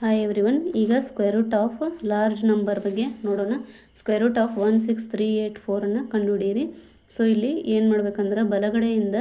Hi everyone. ಈಗ square root of large number ಬಗ್ಗೆ ನೋಡೋಣ. ಸ್ಕ್ವೇರ್ ರೂಟ್ ಆಫ್ 16384 ಕಂಡುಹಿಡಿಯಿರಿ. ಸೊ ಇಲ್ಲಿ ಏನು ಮಾಡ್ಬೇಕಂದ್ರೆ ಬಲಗಡೆಯಿಂದ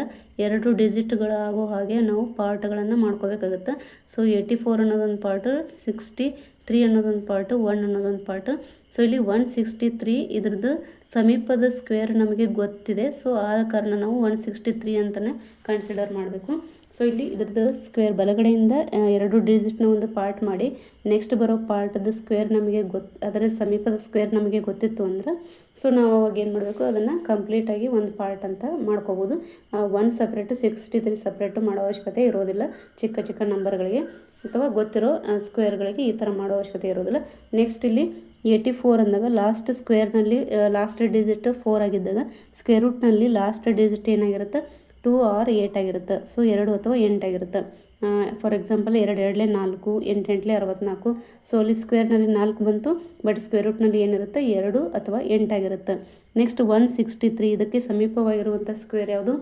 2 ಡಿಜಿಟ್ಗಳು ಆಗೋ ಹಾಗೆ ನಾವು ಪಾರ್ಟ್ಗಳನ್ನು ಮಾಡ್ಕೋಬೇಕಾಗುತ್ತೆ. ಸೊ 84 ಅನ್ನೋದೊಂದು ಪಾರ್ಟು, 63 ಅನ್ನೋದೊಂದು ಪಾರ್ಟು, 1 ಅನ್ನೋದೊಂದು ಪಾರ್ಟು. ಸೊ ಇಲ್ಲಿ 163 ಇದ್ರದ್ದು ಸಮೀಪದ ಸ್ಕ್ವೇರ್ ನಮಗೆ ಗೊತ್ತಿದೆ. ಸೊ ಆದ ಕಾರಣ ನಾವು 163 ಅಂತಲೇ ಕನ್ಸಿಡರ್ ಮಾಡಬೇಕು. ಸೊ ಇಲ್ಲಿ ಇದ್ರದ್ದು ಸ್ಕ್ವೇರ್ ಬಲಗಡೆಯಿಂದ 2 ಡಿಜಿಟ್ನ ಒಂದು ಪಾರ್ಟ್ ಮಾಡಿ ನೆಕ್ಸ್ಟ್ ಬರೋ ಪಾರ್ಟದ ಸ್ಕ್ವೇರ್ ನಮಗೆ ಅದರ ಸಮೀಪದ ಸ್ಕ್ವೇರ್ ನಮಗೆ ಗೊತ್ತಿತ್ತು ಅಂದ್ರೆ ಸೊ ನಾವು ಅವಾಗ ಏನು ಮಾಡಬೇಕು, ಅದನ್ನು ಕಂಪ್ಲೀಟಾಗಿ ಒಂದು ಪಾರ್ಟ್ ಅಂತ ಮಾಡ್ಕೋಬೋದು. 1 ಸಪ್ರೇಟು 63 ಸಪ್ರೇಟು ಮಾಡೋ ಅವಶ್ಯಕತೆ ಇರೋದಿಲ್ಲ. ಚಿಕ್ಕ ಚಿಕ್ಕ ನಂಬರ್ಗಳಿಗೆ ಅಥವಾ ಗೊತ್ತಿರೋ ಸ್ಕ್ವೇರ್ಗಳಿಗೆ ಈ ಥರ ಮಾಡೋ ಅವಶ್ಯಕತೆ ಇರೋದಿಲ್ಲ. ನೆಕ್ಸ್ಟ್ ಇಲ್ಲಿ 84 ಅಂದಾಗ ಲಾಸ್ಟ್ ಸ್ಕ್ವೇರ್ನಲ್ಲಿ ಲಾಸ್ಟ್ ಡಿಜಿಟ್ 4 ಆಗಿದ್ದಾಗ ಸ್ಕ್ವೇರ್ ರೂಟ್ನಲ್ಲಿ ಲಾಸ್ಟ್ ಡಿಜಿಟ್ ಏನಾಗಿರುತ್ತೆ, 2 ಆರ್ 8 ಆಗಿರುತ್ತೆ. ಸೊ 2 ಅಥವಾ 8 ಆಗಿರುತ್ತೆ. For example 2 2 4, 8 8 64. ಸೊ ಅಲ್ಲಿ ಸ್ಕ್ವೇರ್ನಲ್ಲಿ 4 ಬಂತು, ಬಟ್ ಸ್ಕ್ವೇರ್ ರೂಟ್ನಲ್ಲಿ ಏನಿರುತ್ತೆ 2 ಅಥವಾ 8 ಆಗಿರುತ್ತೆ. ನೆಕ್ಸ್ಟ್ 163 ಇದಕ್ಕೆ ಸಮೀಪವಾಗಿರುವಂಥ ಸ್ಕ್ವೇರ್ ಯಾವುದು,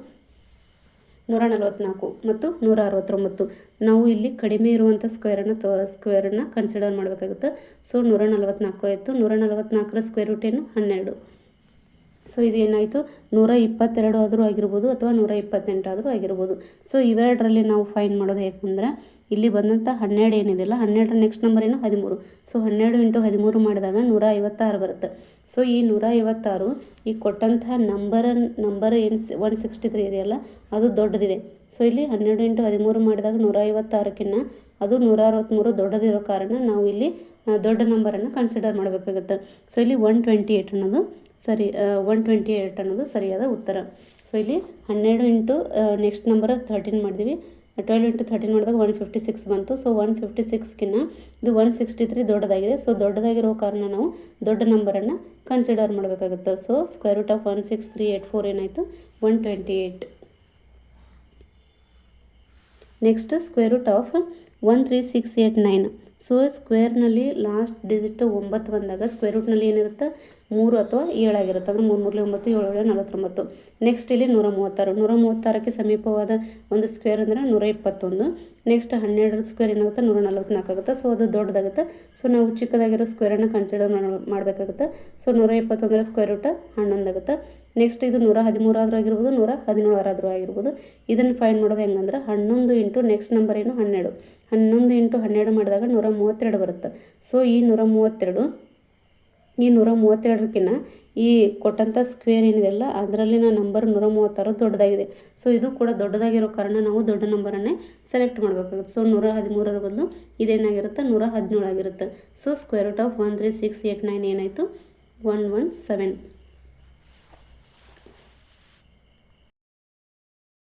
144 ಮತ್ತು 169. ನಾವು ಇಲ್ಲಿ ಕಡಿಮೆ ಇರುವಂಥ ಸ್ಕ್ವೇರನ್ನು ಕನ್ಸಿಡರ್ ಮಾಡಬೇಕಾಗುತ್ತೆ. ಸೊ 144 ಆಯಿತು. 144ರ ಸ್ಕ್ವೇರ್ ರೂಟ್ ಏನು, 12. ಸೊ ಇದು ಏನಾಯಿತು, 122 ಆದರೂ ಆಗಿರ್ಬೋದು ಅಥವಾ 128 ಆದರೂ ಆಗಿರ್ಬೋದು. ಸೊ ಇವೆರಡರಲ್ಲಿ ನಾವು ಫೈಂಡ್ ಮಾಡೋದು ಹೇಗೆಂದ್ರೆ, ಇಲ್ಲಿ ಬಂದಂಥ 12 ಏನಿದೆಯಲ್ಲ, 12ರ ನೆಕ್ಸ್ಟ್ ನಂಬರ್ ಏನು, 13. ಸೊ 12 × 13 ಮಾಡಿದಾಗ 156 ಬರುತ್ತೆ. ಸೊ ಈ 156 ಈ ಕೊಟ್ಟಂತಹ ನಂಬರ್ ಏನು 163 ಇದೆಯಲ್ಲ ಅದು ದೊಡ್ಡದಿದೆ. ಸೊ ಇಲ್ಲಿ 12 × 13 ಮಾಡಿದಾಗ 156ಕ್ಕಿಂತ ಅದು 163 ದೊಡ್ಡದಿರೋ ಕಾರಣ ನಾವು ಇಲ್ಲಿ ದೊಡ್ಡ ನಂಬರನ್ನು ಕನ್ಸಿಡರ್ ಮಾಡಬೇಕಾಗುತ್ತೆ. ಸೊ ಇಲ್ಲಿ 128 ಅನ್ನೋದು 128 ಅನ್ನೋದು ಸರಿಯಾದ ಉತ್ತರ. ಸೊ ಇಲ್ಲಿ 12 ಇಂಟು ನೆಕ್ಸ್ಟ್ ನಂಬರ್ 13 ಮಾಡಿದ್ವಿ. 12 × 13 ಮಾಡಿದಾಗ 156 ಬಂತು. ಸೊ 156ಕ್ಕಿಂತ ಇದು 163 ದೊಡ್ಡದಾಗಿದೆ. ಸೊ ದೊಡ್ಡದಾಗಿರೋ ಕಾರಣ ನಾವು ದೊಡ್ಡ ನಂಬರನ್ನು ಕನ್ಸಿಡರ್ ಮಾಡಬೇಕಾಗುತ್ತೆ. ಸೊ ಸ್ಕ್ವೇರ್ ರೂಟ್ ಆಫ್ 16384 ಏನಾಯಿತು, 128. Next square root of 13689. So ಸ್ಕ್ವೇರ್ನಲ್ಲಿ ಲಾಸ್ಟ್ ಡಿಜಿಟ್ 9 ಬಂದಾಗ ಸ್ಕ್ವೇರ್ ರೂಟ್ನಲ್ಲಿ ಏನಿರುತ್ತೆ, 3 ಅಥವಾ 7 ಆಗಿರುತ್ತೆ. ಅಂದರೆ 3 3 9, 7 7 49. ನೆಕ್ಸ್ಟ್ ಇಲ್ಲಿ 136. 136ಕ್ಕೆ ಸಮೀಪವಾದ ಒಂದು ಸ್ಕ್ವೇರ್ ಅಂದರೆ 121. ನೆಕ್ಸ್ಟ್ 12ರ ಸ್ಕ್ವೇರ್ ಏನಾಗುತ್ತೆ, 144 ಆಗುತ್ತೆ. ಸೊ ಅದು ದೊಡ್ಡದಾಗುತ್ತೆ. ಸೊ ನಾವು ಚಿಕ್ಕದಾಗಿರೋ ಸ್ಕ್ವೇರನ್ನು ಕನ್ಸಿಡರ್ ಮಾಡಬೇಕಾಗುತ್ತೆ. ಸೊ 121ರ ಸ್ಕ್ವೇರ್ ರೂಟ್ 11 ಆಗುತ್ತೆ. ನೆಕ್ಸ್ಟ್ ಇದು 113 ಆದರೂ ಆಗಿರ್ಬೋದು, 117 ಆದರೂ ಆಗಿರ್ಬೋದು. ಇದನ್ನು ಫೈಂಡ್ ಮಾಡೋದು ಹೆಂಗಂದ್ರೆ 11 ಇಂಟು ನೆಕ್ಸ್ಟ್ ನಂಬರ್ ಏನು, 12. 11 ಇಂಟು 12 ಮಾಡಿದಾಗ 132 ಬರುತ್ತೆ. ಸೊ ಈ 132ಕ್ಕಿಂತ ಈ ಕೊಟ್ಟಂಥ ಸ್ಕ್ವೇರ್ ಏನಿದೆಯಲ್ಲ ಅದರಲ್ಲಿನ ನಂಬರ್ 136 ದೊಡ್ಡದಾಗಿದೆ. ಸೊ ಇದು ಕೂಡ ದೊಡ್ಡದಾಗಿರೋ ಕಾರಣ ನಾವು ದೊಡ್ಡ ನಂಬರನ್ನೇ ಸೆಲೆಕ್ಟ್ ಮಾಡಬೇಕಾಗುತ್ತೆ. ಸೊ 113ರ ಬದಲು ಇದೇನಾಗಿರುತ್ತೆ, 117 ಆಗಿರುತ್ತೆ. ಸೊ ಸ್ಕ್ವೇರ್ ರೂಟ್ ಆಫ್ 13689 ಏನಾಯಿತು, 117.